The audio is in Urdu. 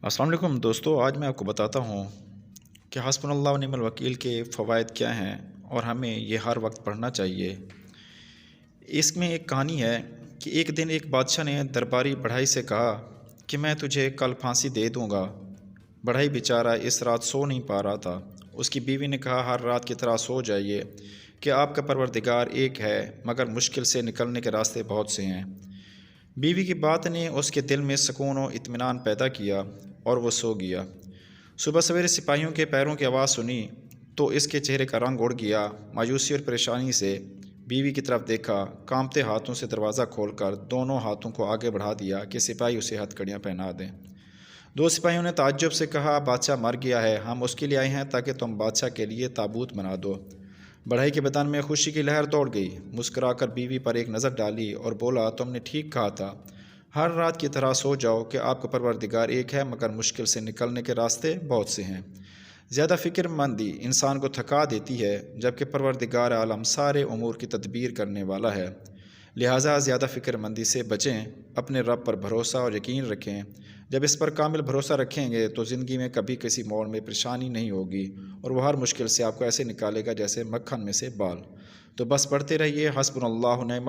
السلام علیکم دوستو، آج میں آپ کو بتاتا ہوں کہ حسبنا اللہ و نعم الوکیل کے فوائد کیا ہیں اور ہمیں یہ ہر وقت پڑھنا چاہیے۔ اس میں ایک کہانی ہے کہ ایک دن ایک بادشاہ نے درباری بڑھائی سے کہا کہ میں تجھے کل پھانسی دے دوں گا۔ بڑھائی بیچارہ اس رات سو نہیں پا رہا تھا۔ اس کی بیوی نے کہا ہر رات کی طرح سو جائیے کہ آپ کا پروردگار ایک ہے مگر مشکل سے نکلنے کے راستے بہت سے ہیں۔ بیوی کی بات نے اس کے دل میں سکون و اطمینان پیدا کیا اور وہ سو گیا۔ صبح سویرے سپاہیوں کے پیروں کی آواز سنی تو اس کے چہرے کا رنگ اڑ گیا۔ مایوسی اور پریشانی سے بیوی کی طرف دیکھا، کانپتے ہاتھوں سے دروازہ کھول کر دونوں ہاتھوں کو آگے بڑھا دیا کہ سپاہی اسے ہتھ کڑیاں پہنا دیں۔ دو سپاہیوں نے تعجب سے کہا بادشاہ مر گیا ہے، ہم اس کے لیے آئے ہیں تاکہ تم بادشاہ کے لیے تابوت بنا دو۔ بڑھائی کے بدن میں خوشی کی لہر دوڑ گئی، مسکرا کر بیوی پر ایک نظر ڈالی اور بولا تم نے ٹھیک کہا تھا، ہر رات کی طرح سو جاؤ کہ آپ کا پروردگار ایک ہے مگر مشکل سے نکلنے کے راستے بہت سے ہیں۔ زیادہ فکر مندی انسان کو تھکا دیتی ہے جبکہ پروردگار عالم سارے امور کی تدبیر کرنے والا ہے، لہٰذا زیادہ فکر مندی سے بچیں، اپنے رب پر بھروسہ اور یقین رکھیں۔ جب اس پر کامل بھروسہ رکھیں گے تو زندگی میں کبھی کسی موڑ میں پریشانی نہیں ہوگی اور وہ ہر مشکل سے آپ کو ایسے نکالے گا جیسے مکھن میں سے بال۔ تو بس پڑھتے رہیے حسبنا اللہ و نعم